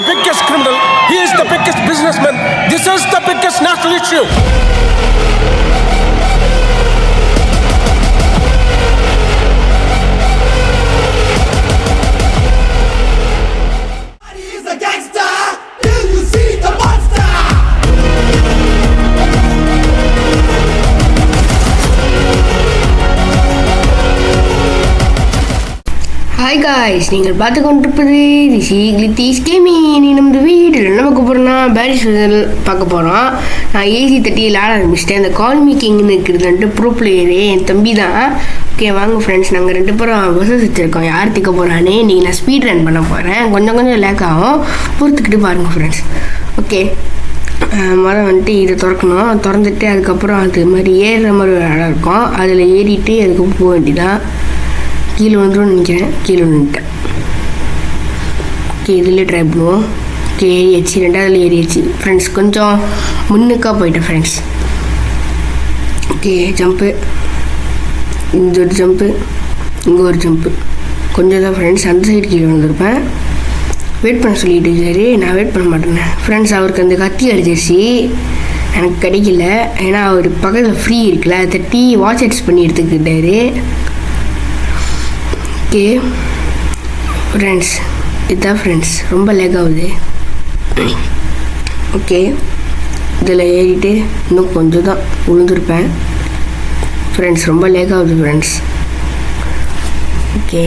the biggest criminal. He is the biggest businessman. This is the biggest national issue. Hi guys, நீங்கள் பார்த்து கொண்டிருப்பது ரிஷி gaming. நம்ம வீட்டில் என்ன பார்க்க போகிறோம்னா பேரிஸ் பார்க்க போகிறோம். நான் ஏசி தட்டி விளாட ஆரம்பிச்சிட்டேன். அந்த கால்மி கிங்னு இருக்கிறதுன்ட்டு ப்ரோ பிளேயரு என் தம்பி தான். ஓகே வாங்க ஃப்ரெண்ட்ஸ், நாங்கள் 2 பேரும் பஸ்ஸஸ் வச்சுருக்கோம். யார் திக்க போகிறானே இன்றைக்கி நான் ஸ்பீட் ரன் பண்ண போகிறேன். கொஞ்சம் லேக் ஆகும், பொறுத்துக்கிட்டு பாருங்கள் ஃப்ரெண்ட்ஸ். ஓகே, மரம் வந்துட்டு இதை திறக்கணும். திறந்துட்டு அதுக்கப்புறம் அது மாதிரி ஏறுற மாதிரி ஒரு இடம் இருக்கும். அதில் ஏறிட்டு அதுக்கப்புறம் போக வேண்டியதான். கீழே வந்துடும் நினைக்கிறேன். கீழே வந்துட்டேன். ஓகே, இதில் ட்ரை பண்ணுவோம். ஓகே, ஏறியாச்சு. 2வதுல ஏறியாச்சு ஃப்ரெண்ட்ஸ். கொஞ்சம் முன்னுக்காக போயிட்டேன் ஃப்ரெண்ட்ஸ். Okay, jump. இந்த ஒரு ஜம்ப்பு, இங்கே ஒரு ஜம்ப்பு. கொஞ்சம் தான் ஃப்ரெண்ட்ஸ். அந்த சைடு கீழே வந்துருப்பேன். வெயிட் பண்ண சொல்லிட்டு சரி, நான் வெயிட் பண்ண மாட்டேனே ஃப்ரெண்ட்ஸ். அவருக்கு அந்த கத்தி அடிச்சிருச்சு, எனக்கு கிடைக்கல. ஏன்னா அவர் பக்கத்தில் ஃப்ரீ இருக்குல்ல, அதை தட்டி வாட்ச் அட்ஸ் பண்ணி எடுத்துக்கிட்டாரு. ஓகே ஃப்ரெண்ட்ஸ், இதுதான் ஃப்ரெண்ட்ஸ், ரொம்ப லேக் ஆகுது. ஓகே, இதில் ஏறிட்டு இன்னும் கொஞ்சம் தான் விழுந்துருப்பேன் ஃப்ரெண்ட்ஸ். ரொம்ப லேக் ஆகுது ஃப்ரெண்ட்ஸ். ஓகே,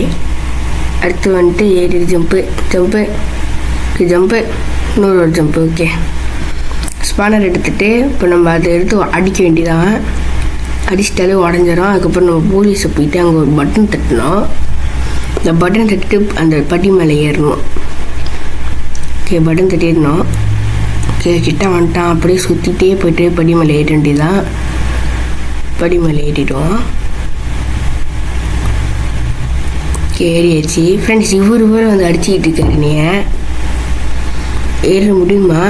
அடுத்து வந்துட்டு ஏறி ஜம்ப்பு இன்னொரு ஜம்ப்பு. ஓகே, ஸ்பானர் எடுத்துகிட்டு இப்போ நம்ம அதை எடுத்து அடிக்க வேண்டியதான். அடிச்சிட்டாலே உடஞ்சிடும். அதுக்கப்புறம் நம்ம போலீஸை போயிட்டு அங்கே ஒரு பட்டன் தட்டணும். இந்த பட்டன் தட்டிட்டு அந்த படி மேலே ஏறணும். Okay, button தட்டிடணும். ஓகே, கிட்ட வந்துட்டான். அப்படியே சுற்றிட்டே போய்ட்டு படி மேலே ஏற வேண்டியதான். படி மேலே ஏறிடுவோம். Okay, ஏறியாச்சு friends. இவர் வந்து அடிச்சுக்கிட்டு இருக்காரு. நீங்கள் ஏற முடியுமா?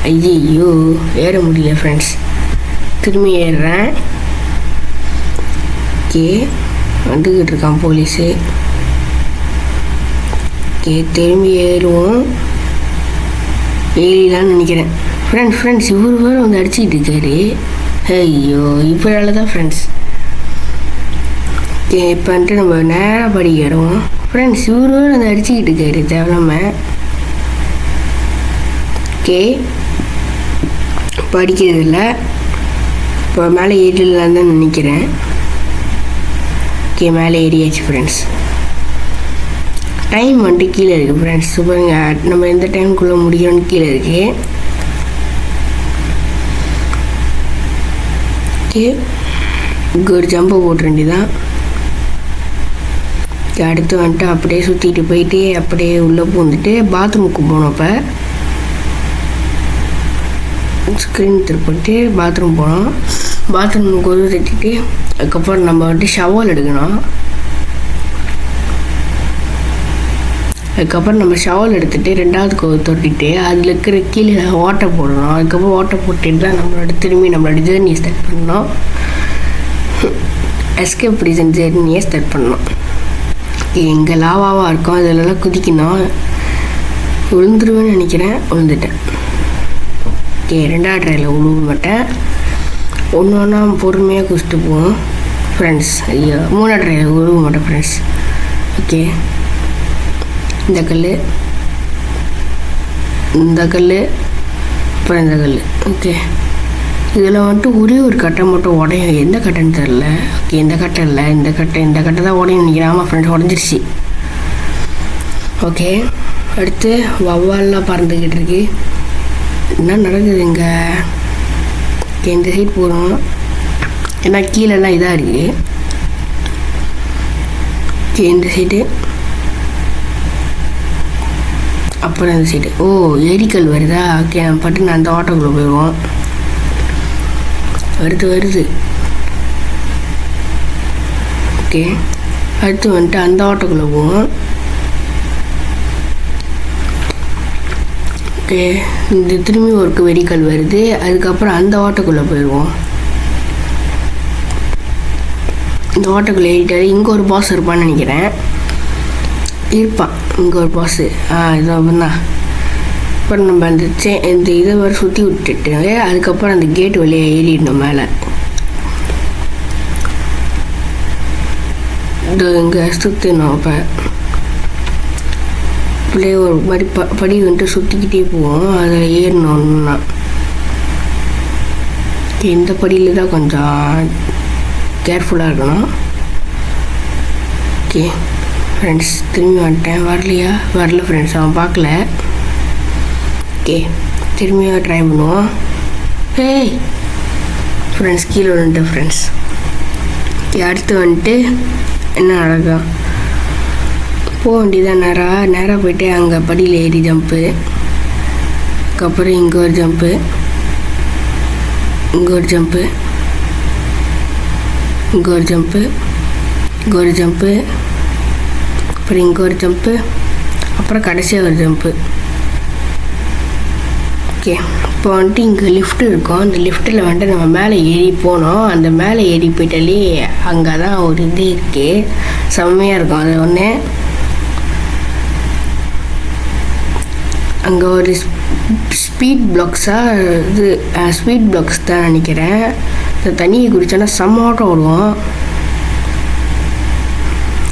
ஐயோ, ஏற முடியல ஃப்ரெண்ட்ஸ். திரும்பி ஏறுறேன். ஓகே, வந்துக்கிட்டு இருக்கான் போலீஸு. ஓகே, திரும்பி ஏறுவோம். ஏறிலான்னு நினைக்கிறேன் ஃப்ரெண்ட்ஸ். இவர் வந்து அடிச்சுக்கிட்டு இருக்காரு. ஐயோ, இப்போதால தான் ஃப்ரெண்ட்ஸ். ஓகே, இப்போ வந்துட்டு நம்ம நேராக படிக்கிறோம் ஃப்ரெண்ட்ஸ். இவர் வந்து அடிச்சுக்கிட்டு இருக்காரு தேவையில்லாமல். ஓகே, படிக்கிறது இல்லை. இப்போ மேலே ஏறிடலான்னு தான் நினைக்கிறேன். ஓகே, மேலே ஏறியாச்சு ஃப்ரெண்ட்ஸ். டைம் வந்துட்டு கீழே இருக்குது ஃப்ரெண்ட்ஸ். பாருங்க, நம்ம எந்த டைமுக்குள்ளே முடியணும்னு கீழே இருக்குது. ஓகே, இங்கே ஒரு ஜம்பை போட்ட வேண்டியதான். அடுத்து வந்துட்டு அப்படியே சுற்றிட்டு போயிட்டு அப்படியே உள்ளே பூந்துட்டு பாத்ரூமுக்கு போனோம். இப்போ ஸ்க்ரீன் திருப்பிட்டு பாத்ரூம் போனோம். பாத்ரூம் கொண்டு தட்டிட்டு அதுக்கப்புறம் நம்ம வந்துட்டு ஷவல் எடுக்கணும். அதுக்கப்புறம் நம்ம ஷவல் எடுத்துகிட்டு 2வது தொட்டிட்டு அதில் இருக்கிற கீழே ஓட்டை போடணும். அதுக்கப்புறம் ஓட்டை போட்டுட்டு தான் நம்மளோட ஜேர்னியை ஸ்டார்ட் பண்ணணும். எஸ்கேப் ரீசன் ஜேர்னியை ஸ்டார்ட் பண்ணணும். எங்கே லாவாவாக இருக்கும் அதிலலாம் குதிக்கணும். விழுந்துருவேன்னு நினைக்கிறேன். விழுந்துட்டேன். ஓகே, 2வது ட்ரையில் விழுவ மாட்டேன். ஒன்றா பொறுமையாக குடிச்சிட்டு போவோம் ஃப்ரெண்ட்ஸ். ஐயோ, 3வது ட்ரையில் விழுவ மாட்டேன் ஃப்ரெண்ட்ஸ். ஓகே, இந்த கல், அப்புறம் இந்த கல். ஓகே, இதில் வந்துட்டு ஒரே ஒரு கட்டை மட்டும் உடையும். எந்த கட்டைன்னு தெரில. ஓகே, இந்த கட்டை இல்லை, இந்த கட்டை தான் உடையும் நினைக்கிறேன். ஆமாம் ஃப்ரெண்ட்ஸ், உடஞ்சிருச்சு. ஓகே, அடுத்து வவ்வால்லாம் பறந்துக்கிட்டு இருக்கு. என்ன நடக்குது இங்கே? ஓகே, இந்த சைடு போகிறோம். ஏன்னா கீழெல்லாம் இதாக இருக்குது. ஓகே, இந்த சைடு, அப்புறம் இந்த சைடு. ஓ, எரிக்கல் வருதா? ஓகே, நம்ம பட்டு நான் அந்த ஆட்டோக்குள்ளே போயிடுவோம். வருது. ஓகே, அடுத்து வந்துட்டு அந்த ஆட்டோக்குள்ளே போவோம். ஓகே, இந்த திரும்பி ஒரு வெடிக்கல் வருது. அதுக்கப்புறம் அந்த ஆட்டோக்குள்ளே போயிடுவோம். இந்த ஆட்டோக்குள்ளே ஏறிட்டாரு. இங்கே ஒரு பாஸ் இருப்பான்னு நினைக்கிறேன். இருப்பான் இங்கே ஒரு பாஸு. இதோ தான் அப்புறம் நம்ம அந்த இந்த இதை வர சுற்றி விட்டுட்டு அதுக்கப்புறம் அந்த கேட் வழியாக ஏறிடணும் மேலே. இங்கே சுற்றணும். அப்போ அப்படியே ஒரு மாதிரி படி வந்துட்டு சுற்றிக்கிட்டே போவோம். அதில் ஏறணும்னா இந்த படியில் தான் கொஞ்சம் கேர்ஃபுல்லாக இருக்கணும். ஓகே ஃப்ரெண்ட்ஸ், திரும்பி வந்துட்டேன். வரல ஃப்ரெண்ட்ஸ், அவன் பார்க்கல. ஓகே திரும்பியும் ட்ரை பண்ணுவோம். ஏய் ஃப்ரெண்ட்ஸ், கீழே வந்துட்டேன் ஃப்ரெண்ட்ஸ். அடுத்து வந்துட்டு என்ன நடக்கும், போக வேண்டியதான். நேராக போயிட்டு அங்கே படியில் ஏறி ஜம்ப்பு. அதுக்கப்புறம் இங்கே ஒரு ஜம்ப்பு, இங்கே ஒரு ஜம்ப்பு, இங்கே ஒரு ஜம்ப்பு, இங்கே ஒரு ஜம்ப்பு, அப்புறம் இங்கே ஒரு ஜம்ப்பு, அப்புறம் கடைசியாக ஒரு ஜம்ப்பு. ஓகே இப்போ வந்துட்டு இங்கே லிஃப்ட் இருக்கும். அந்த லிஃப்ட்டில் வந்துட்டு நம்ம மேலே ஏறி போனோம். அந்த மேலே ஏறி போயிட்டாலே அங்கே தான் ஒரு இது இருக்குது, செம்மையாக இருக்கும். அது ஒன்று அங்கே ஒரு ஸ்பீட் பிளாக்ஸ் தான் நினைக்கிறேன். இந்த தண்ணியை குடித்தோன்னா செம்மாட்டம் ஓடுவோம்.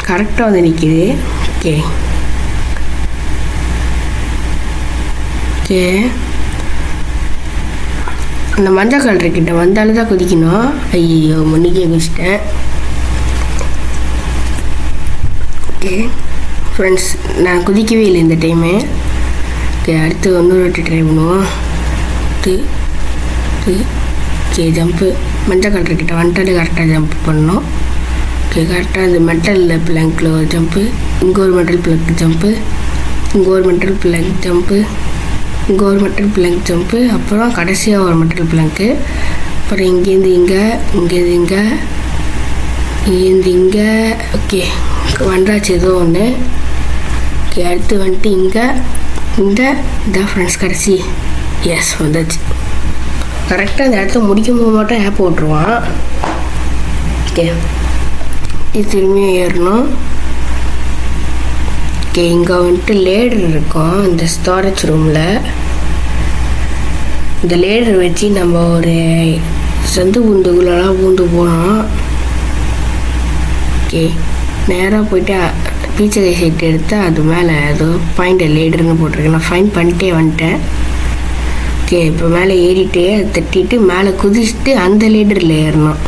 கரெக்டாக வந்து நிற்கிது. ஓகே ஓகே அந்த மஞ்சள் கலர்கிட்ட வந்தாலும் தான் குதிக்கணும். ஐயோ முன்னிக்கே குதிச்சிட்டேன். ஓகே ஃப்ரெண்ட்ஸ், நான் குதிக்கவே இல்லை இந்த டைமு. ஓகே அடுத்து இன்னொரு வாட்டி ட்ரை பண்ணுவோம். ஓகே ஜம்ப்பு, மஞ்சள் கலர்கிட்ட வந்துட்டாலே கரெக்டாக ஜம்ப் பண்ணணும். ஓகே கரெக்டாக இந்த மெட்டல் பிளாங்கில் ஒரு ஜம்ப்பு, இங்கே ஒரு மெட்டல் பிளாங்க் ஜம்ப்பு, இங்கே ஒரு மெட்டல் பிளாங்க் ஜம்ப்பு, இங்கே ஒரு மெட்டல் பிளாங்க் ஜம்ப்பு, அப்புறம் கடைசியாக ஒரு மெட்டல் பிளாங்க்கு, அப்புறம் இங்கேருந்து இங்கே, இங்கேருந்து இங்கே, இங்கேருந்து இங்கே. ஓகே வந்தாச்சு ஏதோ ஒன்று. ஓகே அடுத்து வந்துட்டு இங்கே இதான் ஃப்ரெண்ட்ஸ் கடைசி. எஸ் வந்தாச்சு. கரெக்டாக இந்த இடத்த முடிக்கும் போது மட்டும் ஆப் ஓட்டுருவான். ஓகே இது திரும்பியும் ஏறணும். ஓகே இங்கே வந்துட்டு லேடர் இருக்கும் இந்த ஸ்டோரேஜ் ரூமில். இந்த லேடர் வச்சு நம்ம ஒரு சந்து பூந்துக்குள்ளெல்லாம் பூந்து போனோம். ஓகே நேராக போயிட்டு பீச்சகை சைட் எடுத்து அது மேலே ஏதோ பாயிண்ட் லேடர்னு போட்டிருக்கேன். நான் ஃபைன் பண்ணிட்டே வந்துட்டேன். ஓகே இப்போ மேலே ஏறிட்டு அதை தட்டிட்டு மேலே குதிச்சுட்டு அந்த லேடரில் ஏறணும்.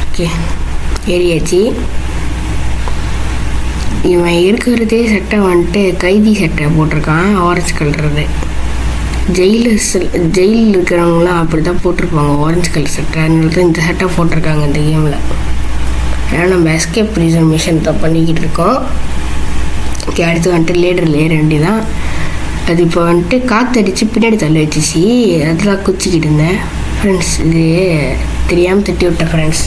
ஓகே ஏறியாச்சு. இவன் இருக்கிறதே சட்டை வந்துட்டு கைதி சட்டை போட்டிருக்கான், ஆரஞ்சு கலருது. ஜெயிலில் இருக்கிறவங்களாம் அப்படி தான் போட்டிருப்பாங்க ஆரஞ்சு கலர் சட்டை. அதனால தான் இந்த சட்டை போட்டிருக்காங்க இந்த கேமில். ஏன்னா நம்ம எஸ்கேப் ப்ரிசன் மிஷன் தான் பண்ணிக்கிட்டு இருக்கோம். ஓகே அடுத்து வந்துட்டு லேடரில் ஏற வேண்டியதான். அது இப்போ வந்துட்டு காற்றடிச்சு பின்னாடி தள்ளி வச்சிச்சு, அதெல்லாம் குச்சிக்கிட்டு இருந்தேன் ஃப்ரெண்ட்ஸ். இது தெரியாமல் தட்டி விட்டேன் ஃப்ரெண்ட்ஸ்.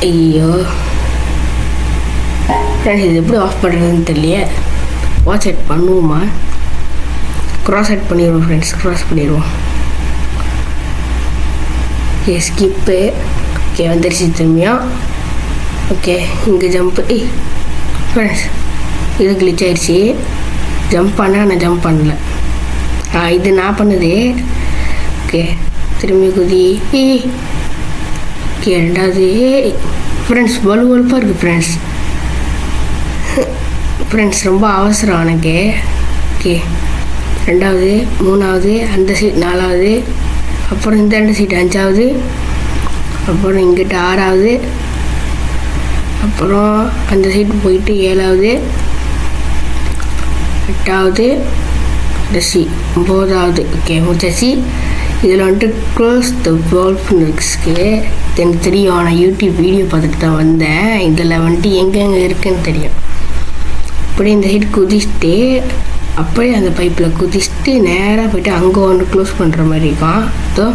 ஐயோ ஃப்ரெண்ட்ஸ், இது எப்படி ஆஃப் பண்ணுறதுன்னு தெரியலையே. வாட்ச் செட் பண்ணுவோமா? க்ராஸ் செட் பண்ணிடுவோம் ஃப்ரெண்ட்ஸ், க்ராஸ் பண்ணிடுவோம். Okay skip. ஓகே வந்துருச்சு திரும்பியும். ஓகே இங்கே ஜம்ப்பு. ஃப்ரெண்ட்ஸ் இது கிளிச் ஆயிடுச்சு. ஜம்ப் பண்ணால் நான் ஜம்ப் பண்ணல. இது நான் பண்ணுது. ஓகே திரும்பி குதி. ஓகே ரெண்டாவது. ஃப்ரெண்ட்ஸ் வலுவலுப்பாக இருக்குது ஃப்ரெண்ட்ஸ் ரொம்ப அவசரம் எனக்கு. ஓகே ரெண்டாவது, மூணாவது, அந்த சீட் நாலாவது, அப்புறம் இந்த ரெண்டு சீட் அஞ்சாவது, அப்புறம் இங்கிட்ட ஆறாவது, அப்புறம் அந்த சீட்டு போயிட்டு ஏழாவது, எட்டாவது, கடைசி ஒம்போதாவது. ஓகே முடிச்சாச்சு. இதில் வந்துட்டு க்ளோஸ் த வால்வ்னு இருக்குது. எனக்கு தெரியும், நான் யூடியூப் வீடியோ பார்த்துட்டு தான் வந்தேன். இதில் வந்துட்டு எங்கெங்கே இருக்குதுன்னு தெரியும். அப்படியே இந்த சைடு குதிச்சுட்டு அப்படியே அந்த பைப்பில் குதிச்சுட்டு நேராக போய்ட்டு அங்கே ஒன்று க்ளோஸ் பண்ணுற மாதிரி இருக்கும். ஸோ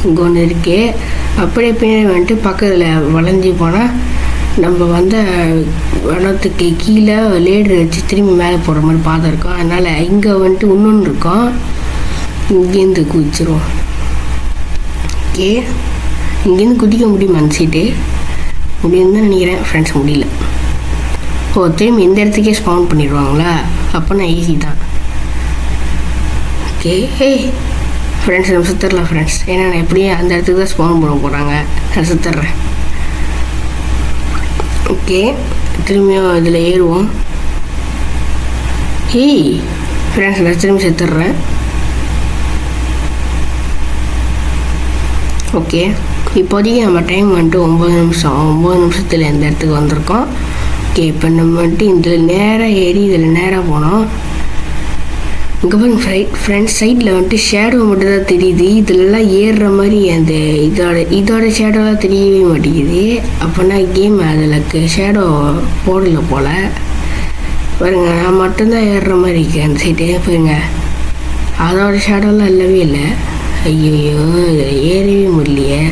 இங்கே ஒன்று இருக்குது. அப்படியே பின்னாடி வந்துட்டு பக்கத்தில் வளைஞ்சி போனால் நம்ம வந்து வனத்துக்கு கீழே லேடர் வச்சு திரும்பி மேலே போடுற மாதிரி பாதை இருக்கும். அதனால் இங்கே வந்துட்டு இன்னொன்று இருக்கும், இங்கேருந்து குதிச்சிருவோம். ஓகே இங்கேருந்து குதிக்க முடியுமா அந்த சீட்டு? முடியும்னு தான் நினைக்கிறேன் ஃப்ரெண்ட்ஸ். முடியல. ஓ திரும்பி இந்த இடத்துக்கே ஸ்பவுன் பண்ணிடுவாங்களா? அப்போ நான் ஈஸி தான். ஓகே ஃப்ரெண்ட்ஸ் நம்ம சுற்றுறலாம் ஃப்ரெண்ட்ஸ், ஏன்னா நான் எப்படியும் அந்த இடத்துக்கு தான் ஸ்பான் பண்ண போகிறாங்க, நான் சுற்றுறேன். ஓகே திரும்பியும் இதில் ஏறுவோம். ஃப்ரெண்ட்ஸ் நான் திரும்பி செத்துடுறேன். ஓகே இப்போதைக்கு நம்ம டைம் வந்துட்டு 9 நிமிஷம். 9 நிமிஷத்தில் இந்த இடத்துக்கு வந்திருக்கோம். ஓகே இப்போ நம்ம வந்துட்டு இதில் நேராக ஏறி இதில் நேராக போனோம். இங்கே பாருங்க ஃப்ரெண்ட்ஸ், சைடில் வந்துட்டு ஷேடோ மட்டும் தான் தெரியுது. இதிலலாம் ஏறுற மாதிரி அந்த இதோட ஷேடோலாம் தெரியவே மாட்டேங்குது. அப்போனா கேம் அதில் ஷேடோ போடலை போல். பாருங்க நான் மட்டும்தான் ஏறுற மாதிரி இருக்கேன் அந்த சைடு. பாருங்க அதோட ஷேடோலாம் இல்லவே இல்லை. ஐயோ இதில் ஏறவே முடியலையே.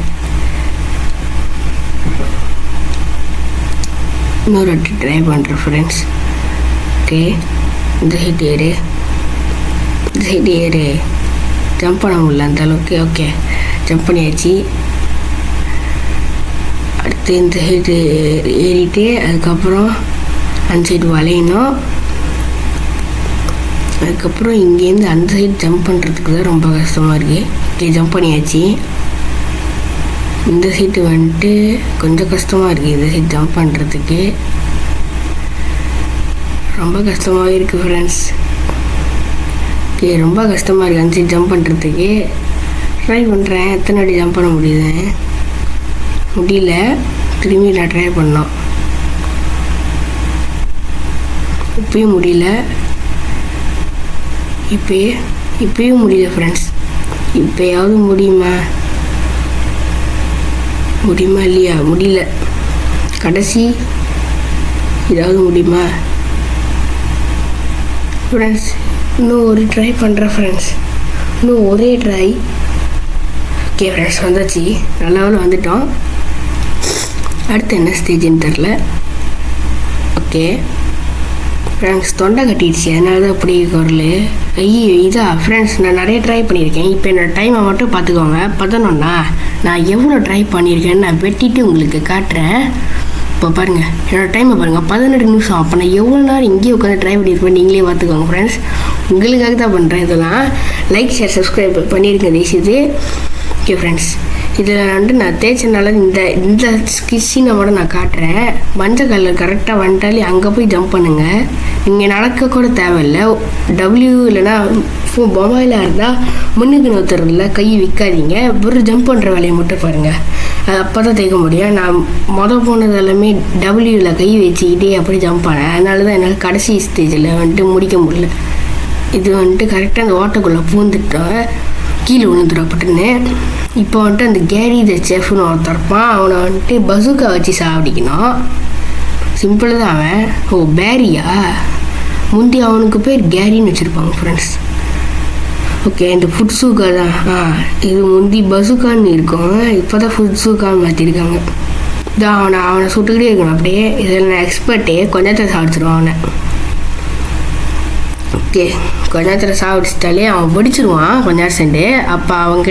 இன்னொரு வாட்டி ட்ரை பண்ணுறேன் ஃப்ரெண்ட்ஸ். ஓகே இந்த சைடு ஏறு, இந்த சைடு ஏறு. ஜம்ப் பண்ண முடியல அந்த அளவுக்கு. ஓகே ஜம்ப் பண்ணியாச்சு. அடுத்து இந்த சைடு ஏறிட்டு அதுக்கப்புறம் அந்த சைடு வளையணும். அதுக்கப்புறம் இங்கேருந்து அந்த சைடு ஜம்ப் பண்ணுறதுக்கு தான் ரொம்ப கஷ்டமாக இருக்குது. ஓகே ஜம்ப் பண்ணியாச்சு. இந்த சைடு வந்துட்டு கொஞ்சம் கஷ்டமாக இருக்குது. இந்த சைடு ஜம்ப் பண்ணுறதுக்கு ரொம்ப கஷ்டமாகவே இருக்குது ஃப்ரெண்ட்ஸ். ஓகே ரொம்ப கஷ்டமாக இருக்குது அந்த சைடு ஜம்ப் பண்ணுறதுக்கு. ட்ரை பண்ணுறேன், எத்தனை வாட்டி ஜம்ப் பண்ண முடியல. திரும்பி நான் ட்ரை பண்ணோம், இப்பயும் முடியல. இப்பயும் முடியல ஃப்ரெண்ட்ஸ். இப்போயாவது முடியுமா இல்லையா? முடியல. கடைசி ஏதாவது முடியுமா ஃப்ரெண்ட்ஸ்? இன்னும் ஒரு ட்ரை பண்ணுறேன் ஃப்ரெண்ட்ஸ், இன்னும் ஒரே ட்ரை. ஓகே ஃப்ரெண்ட்ஸ் வந்தாச்சு, நல்லா வந்துட்டோம். அடுத்து என்ன ஸ்டேஜ்னு தெரில. ஓகே ஃப்ரெண்ட்ஸ் தொண்டை கட்டிடுச்சு, அதனால தான் அப்படி குரல். ஐயோ இதா ஃப்ரெண்ட்ஸ், நான் நிறைய ட்ரை பண்ணியிருக்கேன். இப்போ என்னோடய டைமை மட்டும் பார்த்துக்கோங்க. 11னா நான் எவ்வளோ ட்ரை பண்ணியிருக்கேன்னு நான் வெட்டிட்டு உங்களுக்கு காட்டுறேன். இப்போ பாருங்கள் என்னோடய டைமை பாருங்கள், 18 நிமிஷம். அப்போ நான் எவ்வளோ நேரம் இங்கேயே உட்காந்து ட்ரை பண்ணியிருப்பேன் நீங்களே பார்த்துக்கோங்க ஃப்ரெண்ட்ஸ். உங்களுக்காக தான் பண்ணுறேன் இதெல்லாம். லைக் ஷேர் சப்ஸ்கிரைப் பண்ணியிருக்கேன் தேசியது. ஓகே ஃப்ரெண்ட்ஸ், இதில் வந்துட்டு நான் தேய்ச்சனால இந்த ஸ்கிஸ்ஸினை மட்டும் நான் காட்டுறேன். மஞ்சள் கலர் கரெக்டாக வந்துட்டாலே அங்கே போய் ஜம்ப் பண்ணுங்கள். நீங்கள் நடக்க கூட தேவையில்லை. டபிள்யூ இல்லைன்னா மொபைலாக இருந்தால் முன்னுக்கு நோத்துறதுல கை விற்காதீங்க. ஒரு ஜம்ப் பண்ணுற வேலையை மட்டும் பாருங்கள், அது அப்போ தான் தேய்க்க முடியும். நான் போனது எல்லாமே டபிள்யூவில் கை வச்சுக்கிட்டே அப்படி ஜம்ப் பண்ணேன். அதனால தான் என்னால் கடைசி ஸ்டேஜில் வந்துட்டு முடிக்க முடியல. இது வந்துட்டு கரெக்டாக அந்த ஓட்டக்குள்ளே பூந்துட்டோம், கீழே விழுந்துடப்பட்டுன்னு. இப்போ வந்துட்டு அந்த கேரி த செஃப்னு ஒருத்தர் இருப்பான், அவனை வந்துட்டு பசுக்கா வச்சு சாப்பிடிக்கணும். சிம்பிள் தான் அவன். பேரியா? முந்தி அவனுக்கு பேர் கேரின்னு வச்சுருப்பாங்க ஃப்ரெண்ட்ஸ். ஓகே இந்த ஃபுட்ஸூக்கா தான். இது முந்தி பசுக்கான்னு இருக்கும், இப்போ தான் ஃபுட்ஸூக்கான்னு மாற்றிருக்காங்க. இதான் அவனை சுட்டுக்கிட்டே இருக்கணும் அப்படியே. இதில் நான் எக்ஸ்பர்ட்டே கொஞ்சத்தில் சாப்பிடுச்சிருவான் அவனை. ஓகே கொஞ்ச நேரத்தில் சாப்பிடுச்சிட்டாலே அவன் வெடிச்சிருவான் கொஞ்ச நேரம் சென்று. அப்போ அவன்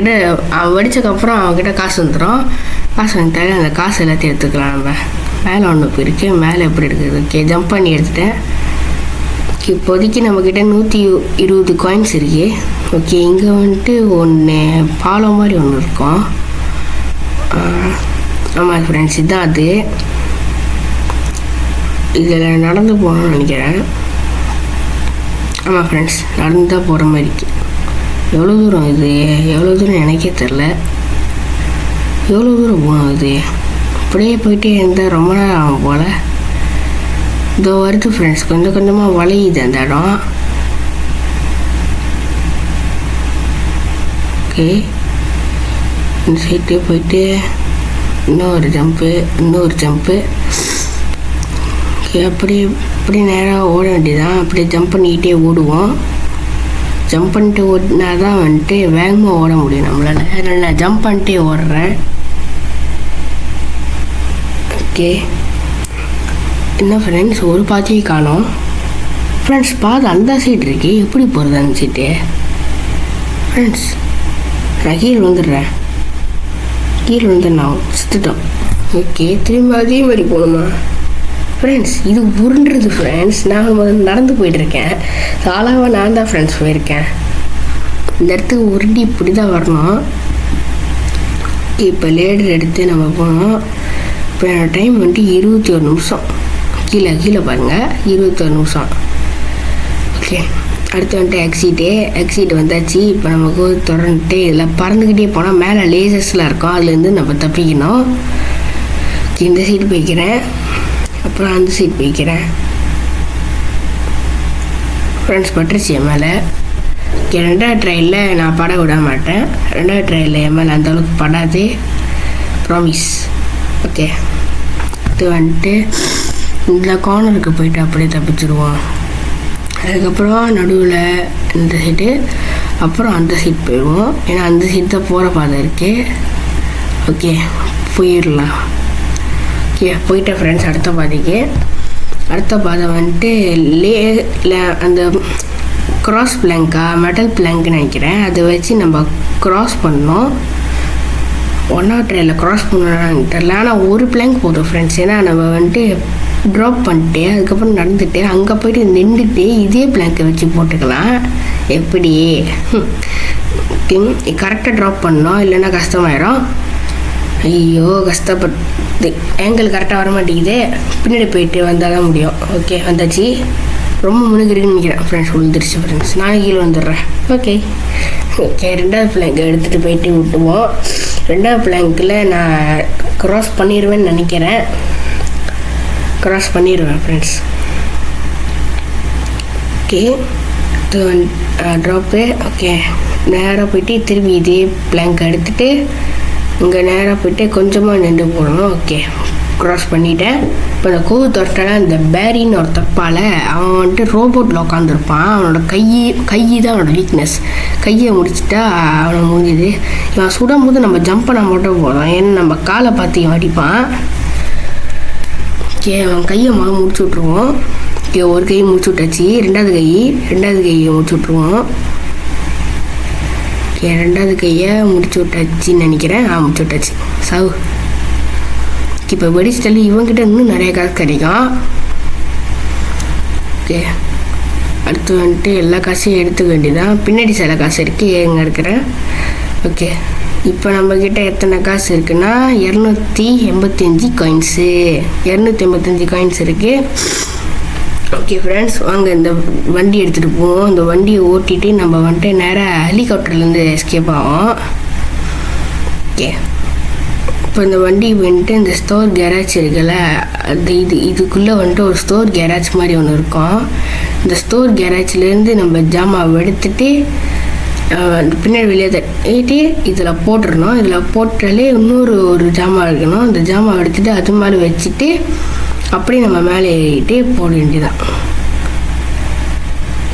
வெடிச்சதுக்கப்புறம் அவன்கிட்ட காசு வந்துடும். காசு வந்துட்டாலே அந்த காசு எல்லாத்தையும் எடுத்துக்கலாம். நம்ம மேலே ஒன்று இருக்குது, மேலே எப்படி இருக்குது? ஓகே ஜம்ப் பண்ணி எடுத்துட்டேன். இப்போதைக்கு நம்மக்கிட்ட 120 காயின்ஸ் இருக்குது. ஓகே இங்கே வந்துட்டு ஒன்று பாலம் மாதிரி ஒன்று இருக்கும். ஆமாம் ஃப்ரெண்ட்ஸ் இதுதான் அது. இதில் நடந்து போகணும்னு நினைக்கிறேன். ஆமாம் ஃப்ரெண்ட்ஸ் நடந்து தான் போகிற மாதிரி இருக்குது. எவ்வளோ தூரம் இது? எவ்வளோ தூரம் எனக்கே தெரில. எவ்வளோ தூரம் போகணும் இது? அப்படியே போயிட்டே இருந்தால் ரொம்ப நேரம் ஆகும் போல். இதோ வருது ஃப்ரெண்ட்ஸ், கொஞ்சம் கொஞ்சமாக வளையுது அந்த இடம். ஓகே இந்த சைட்டே போயிட்டு இன்னொரு ஜம்ப்பு. ஓகே அப்படியே நேராக ஓட வேண்டியதான். அப்படியே ஜம்ப் பண்ணிக்கிட்டே ஓடுவோம். ஜம்ப் பண்ணிட்டு ஓடினா தான் வந்துட்டு வேகமாக ஓட முடியும் நம்மளால். அதனால் நான் ஜம்ப் பண்ணிட்டே ஓடுறேன். ஓகே என்ன ஃப்ரெண்ட்ஸ் ஒரு பாத்தியை காணோம். ஃப்ரெண்ட்ஸ் பாதை அந்த சைடு இருக்கு, எப்படி போகிறது அந்த சைட்டு? ஃப்ரெண்ட்ஸ் நான் கீழே வந்துடுறேன். நான் சுற்றுட்டோம். ஓகே திரும்ப அதே மாதிரி போகணுமா? ஃப்ரெண்ட்ஸ் இது உருண்டுறது ஃப்ரெண்ட்ஸ். நான் நடந்து போயிட்டுருக்கேன். சாலாவாக நான் தான் ஃப்ரெண்ட்ஸ் போயிருக்கேன். இந்த இடத்துக்கு உருட்டி இப்படி தான் வரணும். இப்போ லேடர் எடுத்து நம்ம போனோம். இப்போ என்னோடய டைம் வந்துட்டு 21 நிமிஷம். கீழே பாருங்கள், 21 நிமிஷம். ஓகே, அடுத்து வந்துட்டு எக்ஸிட் வந்தாச்சு. இப்போ நமக்கு தொடர்ந்துட்டு இதில் பறந்துக்கிட்டே போனால் மேலே லேசர்ஸ்லாம் இருக்கும், அதுலேருந்து நம்ம தப்பிக்கணும். இந்த சைடு போய்க்கிறேன், அப்புறம் அந்த சைடு போய்க்கிறேன். ஃப்ரெண்ட்ஸ் பட்டுருச்சு என் மேலே. ஓகே, 2வது ட்ரையலில் நான் பட விட மாட்டேன். 2வது ட்ரையலில் என் மேலே அந்தளவுக்கு படாது, ப்ராமிஸ். ஓகே, இது வந்துட்டு இந்த கார்னருக்கு போயிட்டு அப்படியே தப்பிச்சிடுவோம். அதுக்கப்புறம் நடுவில் இந்த சைடு, அப்புறம் அந்த சைடு போயிடுவோம். ஏன்னா அந்த சைடு தான் போகிற பாதை இருக்குது. ஓகே, போயிடலாம். ஓகே, போயிட்டேன் ஃப்ரெண்ட்ஸ். அடுத்த பாதை வந்துட்டு அந்த க்ராஸ் பிளாங்கா மெட்டல் பிளாங்க்னு நினைக்கிறேன். அதை வச்சு நம்ம க்ராஸ் பண்ணோம். 1வது ட்ரையில் க்ராஸ் பண்ணணும்னு தெரியல, ஆனால் ஒரு பிளாங்க் போதும் ஃப்ரெண்ட்ஸ். ஏன்னா நம்ம வந்துட்டு ட்ராப் பண்ணிட்டு அதுக்கப்புறம் நடந்துட்டு அங்கே போய்ட்டு நின்றுட்டு இதே பிளாங்கை வச்சு போட்டுக்கலாம். எப்படி கரெக்டாக ட்ராப் பண்ணோம், இல்லைன்னா கஷ்டமாயிடும். ஐயோ, கஷ்டப்பட்டு ஆங்கிள் கரெக்டாக வர மாட்டேங்குது. பின்னாடி போயிட்டு வந்தால் தான் முடியும். ஓகே, வந்தாச்சு. ரொம்ப முன்னுக்குன்னு நினைக்கிறேன் ஃப்ரெண்ட்ஸ். விழுந்துருச்சு ஃப்ரெண்ட்ஸ், நானும் கீழே வந்துடுறேன். ஓகே, 2வது பிளாங்கை எடுத்துகிட்டு போயிட்டு விட்டுவோம். 2வது பிளாங்கில் நான் க்ராஸ் பண்ணிடுவேன்னு நினைக்கிறேன். க்ராஸ் பண்ணிடுவேன் ஃப்ரெண்ட்ஸ். Okay, drop. ஓகே, நேராக போயிட்டு திரும்பி இதே பிளாங்க் எடுத்துகிட்டு இங்கே நேராக போய்ட்டு கொஞ்சமாக நின்று போடணும். ஓகே, க்ராஸ் பண்ணிவிட்டேன். இப்போ இந்த கோவு தொட்டால இந்த பேரின்னு ஒரு தப்பால் அவன் வந்துட்டு ரோபோட்டில் உட்காந்துருப்பான். அவனோட கை தான் அவனோட வீக்னஸ். கையை முடிச்சுட்டா அவனை முடிஞ்சுது. இவன் சுடும் போது நம்ம ஜம்ப் பண்ண மட்டும் போதும், ஏன்னா நம்ம காலை பார்த்து அடிப்பான். ஓகே, அவன் கையை முடிச்சு விட்ருவோம். ஓகே, ஒரு கை முடிச்சு விட்டாச்சு. 2வது கையை முடிச்சு விட்ருவோம். ஓகே, 2வது கையை முடிச்சு விட்டாச்சின்னு நினைக்கிறேன். முடிச்சு விட்டாச்சு. சவு. இப்போ வெடிச்சிட்டாலும் இவங்கிட்ட இன்னும் நிறைய காசு கிடைக்கும். ஓகே, அடுத்து வந்துட்டு எல்லா காசையும் எடுத்துக்க வேண்டியதான். பின்னாடி சில காசு இருக்குது, எங்கே எடுக்கிறேன். ஓகே, இப்போ நம்மக்கிட்ட எத்தனை காசு இருக்குன்னா 285 காயின்ஸு. 285 காயின்ஸ் இருக்குது. ஓகே ஃப்ரெண்ட்ஸ், வாங்க இந்த வண்டி எடுத்துகிட்டு போவோம். இந்த வண்டியை ஓட்டிகிட்டு நம்ம வந்துட்டு நேராக ஹெலிகாப்டர்லேருந்து எஸ்கேப் ஆகும். ஓகே, இப்போ இந்த வண்டி வந்துட்டு இந்த ஸ்டோர் கேரேஜ் இருக்குல்ல, அது இதுக்குள்ளே வந்துட்டு ஒரு ஸ்டோர் கேரேஜ் மாதிரி ஒன்று இருக்கும். இந்த ஸ்டோர் கேரேஜ்லேருந்து நம்ம ஜாமாவை எடுத்துகிட்டு பின்னாடி வெளியே தட்டிட்டு இதில் போட்டுடணும். இதில் போட்டாலே ஒரு ஜாமான் இருக்கணும். அந்த ஜாமாவை எடுத்துகிட்டு அது மாதிரி வச்சுட்டு அப்படியே நம்ம மேலே ஏறிட்டு போட வேண்டியதான்.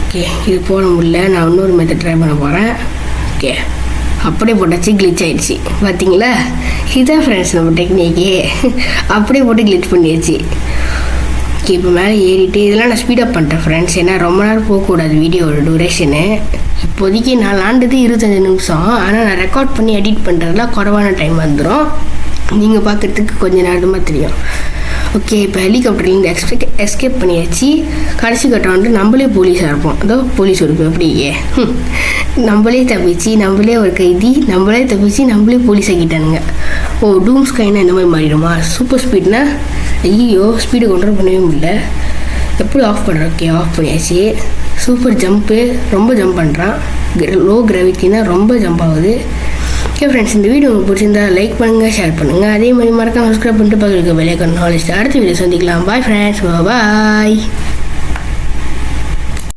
ஓகே, இது போட முடியல, நான் இன்னொரு மெத்தட் ட்ரை பண்ண போகிறேன். ஓகே, அப்படியே போட்டாச்சு, கிளிச் ஆகிடுச்சு. பார்த்தீங்களா, இதுதான் ஃப்ரெண்ட்ஸ் நம்ம டெக்னிக்கு. அப்படியே போட்டு கிளிச் பண்ணிடுச்சு. ஓகே, இப்போ மேலே ஏறிட்டு இதெல்லாம் நான் ஸ்பீடப் பண்ணிட்டேன் ஃப்ரெண்ட்ஸ். ஏன்னா ரொம்ப நேரம் போகக்கூடாது வீடியோட டூரேஷனு. இப்போதைக்கு நான் விளாண்டது 25 நிமிஷம். ஆனால் நான் ரெக்கார்ட் பண்ணி எடிட் பண்ணுறதுலாம் குறைவான டைம் வந்துடும். நீங்கள் பார்க்குறதுக்கு கொஞ்சம் நேரமாக தெரியும். ஓகே, இப்போ ஹெலிகாப்டர்லேருந்து எஸ்கேப் பண்ணியாச்சு. கடைசி கட்டம் வந்துட்டு நம்மளே போலீஸாக இருப்போம். அதோ போலீஸ் இருப்போம். அப்படியே நம்மளே தப்பிச்சு, நம்மளே ஒரு கைதி, நம்மளே தப்பிச்சு, நம்மளே போலீஸ் ஆக்கிட்டானுங்க. டூம் ஸ்கைனா இந்த மாதிரி மாறிடுமா? சூப்பர் ஸ்பீட்னா ஐயோ, ஸ்பீடு கண்ட்ரோல் பண்ணவே முடியல. எப்படி ஆஃப் பண்ணுறேன்? ஓகே, ஆஃப் பண்ணியாச்சு. சூப்பர் ஜம்ப்பு, ரொம்ப ஜம்ப் பண்ணுறான். லோ கிராவிட்டினா ரொம்ப ஜம்ப் ஆகுது. ஓகே ஃப்ரெண்ட்ஸ், இந்த வீடியோ உங்களுக்கு பிடிச்சிருந்தா லைக் பண்ணுங்கள், ஷேர் பண்ணுங்கள். அதே மாதிரி மறக்காம சப்ஸ்கிரைப் பண்ணிட்டு பக்கத்துக்கு பெல் ஐகான் நாலேஜ். அடுத்த வீடியோ சந்திக்கலாம். பாய் ஃப்ரெண்ட்ஸ், பாய்.